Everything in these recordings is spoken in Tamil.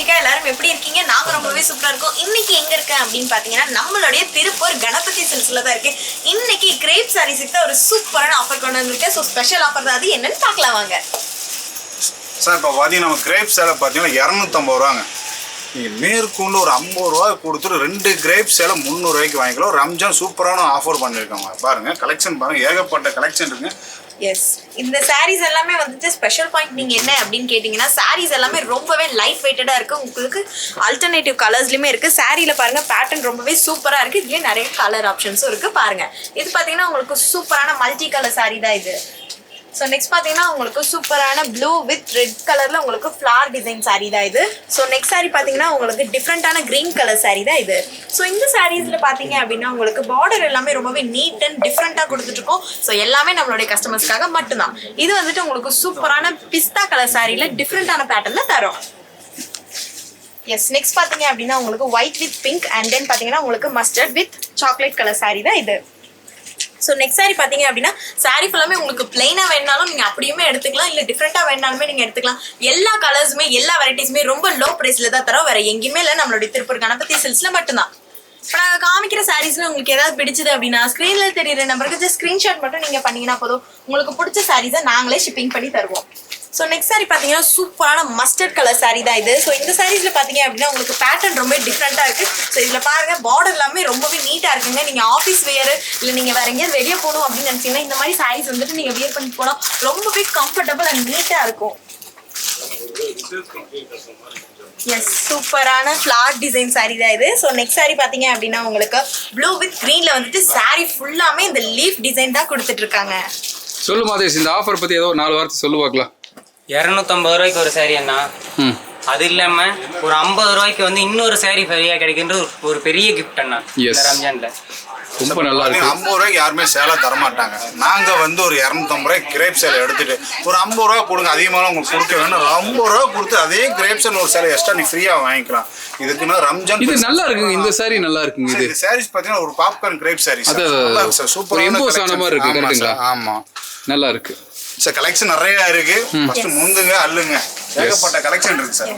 ஆஷிகா. எல்லாரும் எப்படி இருக்கீங்க? நாங்க ரொம்பவே சூப்பரா இருக்கோம். இன்னைக்கு எங்க இருக்கேன் அப்படின்னு பாத்தீங்கன்னா நம்மளுடைய திருப்பூர் கணபதி சில்க்ஸ்ல தான் இருக்கு. இன்னைக்கு கிரேப் சாரீஸ்க்கு தான் ஒரு சூப்பரான ஆஃபர் கொண்டு வந்திருக்கேன். ஸோ ஸ்பெஷல் ஆஃபர் தான், அது என்னன்னு பார்க்கலாம் வாங்க. சார் இப்போ பார்த்தீங்கன்னா நம்ம கிரேப் சேலை பார்த்தீங்கன்னா 250 ரூபாங்க. நீங்கள் மேற்கொண்டு ஒரு 50 ரூபா கொடுத்துட்டு 2 கிரேப் சேலை 300 ரூபாய்க்கு வாங்கிக்கலாம். ரம்ஜான் சூப்பரான ஆஃபர் பண்ணியிருக்காங்க. பாருங்க கலெக்ஷன் பாருங்க, ஏகப்பட்ட கலெக்ஷன் இருக்குங்க. எஸ், இந்த சாரீஸ் எல்லாமே வந்துட்டு ஸ்பெஷல் பாயிண்ட் நீங்க என்ன அப்படின்னு கேட்டீங்கன்னா, சாரீஸ் எல்லாமே ரொம்பவே லைட் வெயிட்டடா இருக்கு. உங்களுக்கு ஆல்டர்னேட்டிவ் கலர்ஸ்லயுமே இருக்கு. சாரீல பாருங்க பேட்டர்ன் ரொம்பவே சூப்பரா இருக்கு. இதுலயே நிறைய கலர் ஆப்ஷன்ஸும் இருக்கு. பாருங்க, இது பாத்தீங்கன்னா உங்களுக்கு சூப்பரான மல்டி கலர் சாரீ தான் இது. ஸோ நெக்ஸ்ட் பார்த்தீங்கன்னா உங்களுக்கு சூப்பரான ப்ளூ வித் ரெட் கலரில் உங்களுக்கு ஃப்ளார் டிசைன் சாரீ தான் இது. ஸோ நெக்ஸ்ட் சாரீ பார்த்தீங்கன்னா உங்களுக்கு டிஃப்ரெண்ட்டான க்ரீன் கலர் சாரீ தான் இது. ஸோ இந்த சாரீஸில் பார்த்தீங்க அப்படின்னா உங்களுக்கு பார்டர் எல்லாமே ரொம்பவே நீட் அண்ட் டிஃப்ரெண்ட்டாக கொடுத்துட்ருக்கோம். ஸோ எல்லாமே நம்மளுடைய கஸ்டமர்ஸ்க்காக மட்டும்தான். இது வந்துட்டு உங்களுக்கு சூப்பரான பிஸ்தா கலர் சாரீல டிஃப்ரெண்ட்டான பேட்டர்னில் தரும். எஸ், நெக்ஸ்ட் பார்த்தீங்க அப்படின்னா உங்களுக்கு white with pink and then பார்த்தீங்கன்னா உங்களுக்கு mustard with chocolate colour sari தான் இது. ஸோ நெக்ஸ்ட் சாரி பார்த்தீங்க அப்படின்னா சாரீ ஃபுல்லாமே உங்களுக்கு பிளைனாக வேணாலும் நீங்கள் அப்படியுமே எடுத்துக்கலாம், இல்லை டிஃப்ரெண்ட்டாக வேணாலுமே நீங்கள் எடுத்துக்கலாம். எல்லா கலர்ஸுமே எல்லா வெரைட்டிஸுமே ரொம்ப லோ ப்ரைஸில் தான் தரோம். வேறு எங்கேயுமே இல்லை, நம்மளுடைய திருப்பூர் கணபதி சில்க்ஸில் மட்டும்தான். இப்போ நாங்கள் காமிக்கிற சாரீஸில் உங்களுக்கு ஏதாவது பிடிச்சது அப்படின்னா ஸ்க்ரீனில் தெரியுற நம்பருக்கு ஜஸ்ட் ஸ்க்ரீன்ஷாட் மட்டும் நீங்கள் பண்ணிங்கன்னா போதும். உங்களுக்கு பிடிச்ச சாரீஸை நாங்களே ஷிப்பிங் பண்ணி தருவோம். ஸோ நெக்ஸ்ட் சாரி பார்த்தீங்கன்னா சூப்பரான மஸ்டர்ட் கலர் சாரீ தான் இது. ஸோ இந்த சாரீஸில் பார்த்தீங்க அப்படின்னா உங்களுக்கு பேட்டர்ன் ரொம்ப டிஃப்ரெண்ட்டாக இருக்குது. ஸோ இதில் பாருங்கள் பார்டர் எல்லாமே ரொம்பவே நீட்டாக இருக்குங்க. நீங்கள் ஆஃபீஸ் வேறு இல்லை நீங்கள் வேறு எங்கேயாவது வெளியே போகணும் அப்படின்னு நினச்சிங்கன்னா இந்த மாதிரி சாரீஸ் வந்துட்டு நீங்கள் வியர் பண்ணி போனால் ரொம்பவே கம்ஃபர்டபுள் அண்ட் நீட்டாக இருக்கும். எஸ், சூப்பரான ஃப்ளார் டிசைன் சாரீ தான் இது. ஸோ நெக்ஸ்ட் சாரீ பார்த்தீங்க அப்படின்னா உங்களுக்கு ப்ளூ வித் க்ரீனில் வந்துட்டு சாரீ ஃபுல்லாமே இந்த லீஃப் டிசைன் தான் கொடுத்துட்ருக்காங்க. சொல்லு மாதேஷ், இந்த ஆஃபர் பற்றி ஏதோ 4 வார்த்தை சொல்லு பார்க்கலாம். 250 ரூபாய்க்கு ஒரு சாரி அண்ணா. அது இல்லாம ஒரு 50 ரூபாய்க்கு வந்து இன்னொரு சாரி ஃப்ரீயா கிடைக்கின்ற ஒரு பெரிய கிஃப்ட் அண்ணா இந்த ரம்ஜான்ல. ரொம்ப நல்லா இருக்கு. 50 ரூபாய்க்கு யாருமே சேலை தரமாட்டாங்க. நாங்க வந்து ஒரு 250 ரூபாய்க்கு கிரேப் சேலை எடுத்துட்டு ஒரு 50 ரூபா கொடுங்க, அதிகமாக உங்களுக்கு கொடுக்க வேணும். 50 ரூபா கொடுத்து அதே கிரேப் சேலை ஒரு சேலை எக்ஸ்ட்ரா நீ ஃப்ரீயா வாங்கிக்கலாம். இதுக்குன்னா ரம்ஜான் இது நல்லா இருக்குங்க. இந்த சாரி நல்லா இருக்குங்க. இது சாரீஸ் பாத்தீங்கன்னா ஒரு பாப்கார்ன் கிரேப் சாரீஸ். அது சூப்பர் எம்போஸ் ஆன மாதிரி இருக்கு. கரெக்ட்டுங்களா? ஆமா, நல்லா இருக்கு சார். கலெக்ஷன் நிறைய இருக்கு. ஃபர்ஸ்ட் முந்துங்க அள்ளுங்க, ஏகப்பட்ட கலெக்ஷன் இருக்கு சார்.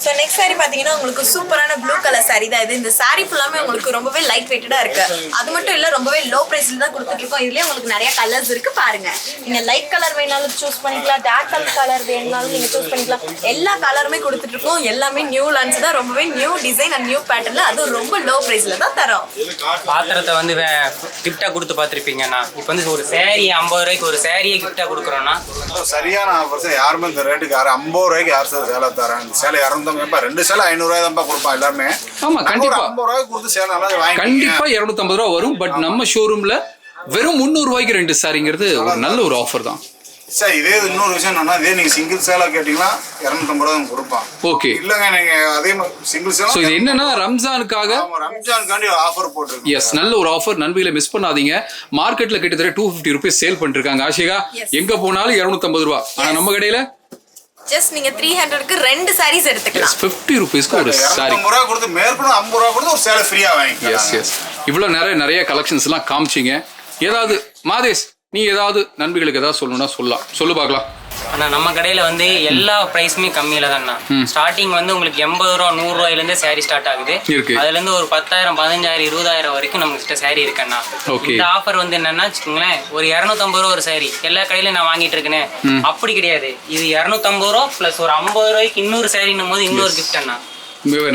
ஸோ நெக்ஸ்ட் சாரி பார்த்தீங்கன்னா உங்களுக்கு சூப்பரான ப்ளூ கலர் சாரி தான் இது. இந்த சாரி ஃபுல்லாமே உங்களுக்கு ரொம்பவே லைட் வெயிட்டடாக இருக்கு. அது மட்டும் இல்லை, ரொம்பவே லோ ப்ரைஸில் தான் கொடுத்துட்ருக்கோம். இதுலேயே உங்களுக்கு நிறைய கலர்ஸ் இருக்கு. பாருங்க, நீங்கள் லைட் கலர் வேணாலும் சூஸ் பண்ணிக்கலாம், டார்க் கலர் வேணாலும் நீங்கள் சூஸ் பண்ணிக்கலாம். எல்லா கலருமே கொடுத்துட்ருக்கோம். எல்லாமே நியூ லான்ச் தான், ரொம்பவே நியூ டிசைன் அண்ட் நியூ பேட்டர்ல, அதுவும் ரொம்ப லோ ப்ரைஸில் தான் தரோம். பாத்திரத்தை வந்து கிஃப்டாக கொடுத்து பார்த்துருப்பீங்கண்ணா. இப்போ வந்து ஒரு சாரி 50 ரூபாய்க்கு ஒரு சாரியை கிஃப்டாக கொடுக்குறோம்னா சரியான ஆஃபர் சார். யாருமே இந்த ரேட்டுக்கு 50 ரூபாய்க்கு யார் சார் சேலை தரேன்? இந்த சேலை 250, 2 சேலை 500 ரூபாய் தான் கொடுப்பான் எல்லாருமே. ஆமா, கண்டிப்பா 50 ரூபாய்க்கு கொடுத்து சேலை நல்லா வாங்கி கண்டிப்பா 250 ரூபா வரும். பட் நம்ம ஷோரூம்ல வெறும் 300 ரூபாய்க்கு 2 சாரிங்கிறது ஒரு நல்ல ஒரு ஆஃபர் தான் சார். இதே இன்னொரு விஷயம் என்னன்னா, இதே நீங்க சிங்கிள் சேலை கேட்டீங்கன்னா 250 ரூபா தான் கொடுப்பான். ஓகே, இல்லங்க நீங்க அதே சிங்கிள் சேலை. சோ இது என்னன்னா ரம்ஜானுக்காக ரம்ஜானுக்காண்டி ஆஃபர் போட்டுருக்கோம். எஸ், நல்ல ஒரு ஆஃபர். நண்பர்களை மிஸ் பண்ணாதீங்க. மார்க்கெட்ல கிட்டத்தட்ட 250 ரூபீஸ் சேல் பண்ணிட்டு இருக்காங்க. ஆஷிகா, எங்க போனாலும் 250 ரூபா. ஆனா நம்ம கடையில ஜஸ்ட் நீங்க 300க்கு 2 சாரீஸ் எடுத்துக்கலாம். 50 ரூபீஸ்க்கு ஒரு சாரி. 250 ரூபா கொடுத்து மேற்கொண்டு 50 ரூபா கொடுத்து ஒரு சேலை ஃப்ரீயா வாங்கிக்கலாம். எஸ் எஸ், இவ்வளவு நிறைய கலெக்ஷன்ஸ் எல்லாம் காமிச்சிங்க. ஏதாவது மாதேஷ், நீ ஏதாவது நண்பர்களுக்கு ஏதாவது சொல்லணும்னா சொல்லு பார்க்கலாம். அண்ணா, நம்ம கடையில் வந்து எல்லா ப்ரைஸுமே கம்மியில் தான்ண்ணா. ஸ்டார்டிங் வந்து உங்களுக்கு 80 ரூபா 100 ரூபாயிலேருந்தே சாரி ஸ்டார்ட் ஆகுது. அதுலேருந்து ஒரு 10,000 15,000 20,000 வரைக்கும் நம்ம கிட்ட சாரி இருக்குண்ணா. இந்த ஆஃபர் வந்து என்னன்னா வச்சுக்கோங்களேன், ஒரு 250 ரூபா ஒரு சாரி எல்லா கடையிலும் நான் வாங்கிட்டு இருக்கேனே, அப்படி கிடையாது. இது 250 ரூபா ப்ளஸ் ஒரு 50 ரூபாய்க்கு இன்னொரு சாரின்னும் போது இன்னொரு கிஃப்ட் அண்ணா.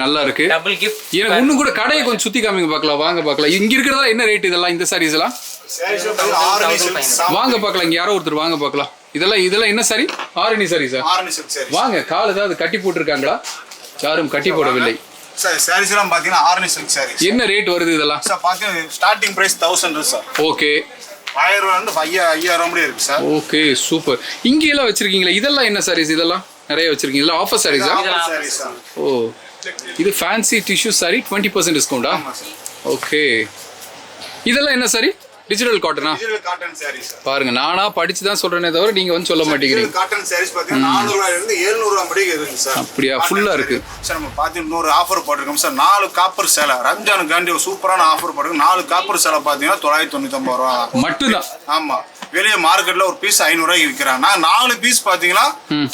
நல்லா இருக்கு, டபுள் கிஃப்ட். எனக்கு இன்னும் கூட கடையை கொஞ்சம் சுத்தி காமிங்க பார்க்கலாம். வாங்க பார்க்கலாம். இங்க இருக்கிறதா என்ன ரேட் இதெல்லாம்? இந்த சாரீஸ் எல்லாம் வாங்க பார்க்கலாம். இங்க யாரோ ஒருத்தர் வாங்க பார்க்கலாம். இதெல்லாம் என்ன சாரி? Arani sorry sir. வாங்க, கால் ஏதாவது கட்டி போட்டுருக்காங்களா? யாரும் கட்டி போடவில்லை. சாரீஸ் எல்லாம் பாத்தீங்கன்னா ஆரணி சில்க் சாரீஸ். என்ன ரேட் வருது இதெல்லாம்? சார் பாத்தீங்கன்னா ஸ்டார்டிங் பிரைஸ் 1000 சார். ஓகே, 1000 ரூபாய் வந்து 5000 முடிய இருக்கு சார். Okay, super. இங்க எல்லாம் வச்சிருக்கீங்களா? இதெல்லாம் என்ன சாரீஸ்? இதெல்லாம் நிறைய வச்சிருக்கீங்களா? ஆஃபர் சாரீஸா? ஓ, இது ஃபேன்சி டிஷ்யூ சாரி, 20% டிஸ்கவுண்டா? ஓகே, இதெல்லாம் என்ன சாரி? டிஜிட்டல் காட்டனா? Digital cotton saris. பாருங்க, நானா படிச்சு தான் சொல்றேனே தவிர நீங்க வந்து சொல்ல மாட்டேங்கிறீங்க. காட்டன் சாரீஸ் பாத்தீங்கன்னா 400 ரூபாயில இருந்து 700 ரூபாய் வரைக்கும் இருக்கு சார். அப்படியே ஃபுல்லா இருக்கு சார். நம்ம பாத்தீங்கன்னா இன்னொரு ஆஃபர் போட்டுருக்கோம் சார். 4 காப்பர் சேலை ரம்ஜானுக்காண்டி ஒரு சூப்பரான ஆஃபர் போட்டுருக்கோம். 4 காப்பர் சேலை பாத்தீங்கன்னா 999 ரூபா மட்டும்தான். ஆமா, வெளியே மார்க்கெட்ல ஒரு பீஸ் 500 ரூபாய்க்கு விற்கிறாங்க. நான் 4 பீஸ் பாத்தீங்கன்னா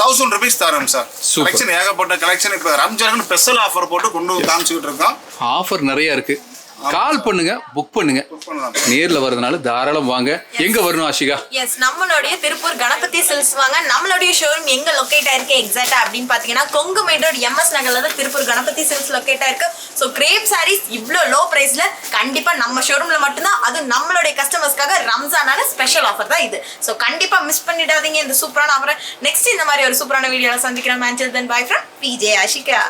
1000 rupees தரோம் சார். கலெக்ஷன் ஏகப்பட்ட கலெக்ஷன். இப்ப ரம்ஜானுக்கு ஸ்பெஷல் ஆஃபர் போட்டு கொண்டு காமிச்சுக்கிட்டு இருக்கோம். ஆஃபர் நிறைய இருக்கு. கால் பண்ணுங்க, புக் பண்ணுங்க. நேர்ல வரதுனால தாராளம் வாங்க. எங்க வரணும் ஆஷிகா? எஸ், நம்மளுடைய திருப்பூர் கணபதி சில்க்ஸ் வாங்க. நம்மளுடைய ஷோரூம் எங்க லொகேட் ஆயிருக்கு எக்ஸாக்ட்டா அப்படின்னு பாத்தீங்கன்னா கொங்கு மெயின் ரோட் MS நகர்ல தான் திருப்பூர் கணபதி சில்க்ஸ் லொகேட் ஆயிருக்கு. ஸோ கிரேப் சாரீஸ் இவ்வளோ லோ பிரைஸ்ல கண்டிப்பா நம்ம ஷோரூம்ல மட்டும்தான். அது நம்மளுடைய கஸ்டமர்ஸ்க்காக ரம்ஜானான ஸ்பெஷல் ஆஃபர் தான் இது. ஸோ கண்டிப்பா மிஸ் பண்ணிடாதீங்க இந்த சூப்பரான ஆஃபரை. நெக்ஸ்ட் இந்த மாதிரி ஒரு சூப்பரான வீடியோல சந்திக்கிறேன். Until then, bye from PJ Ashika.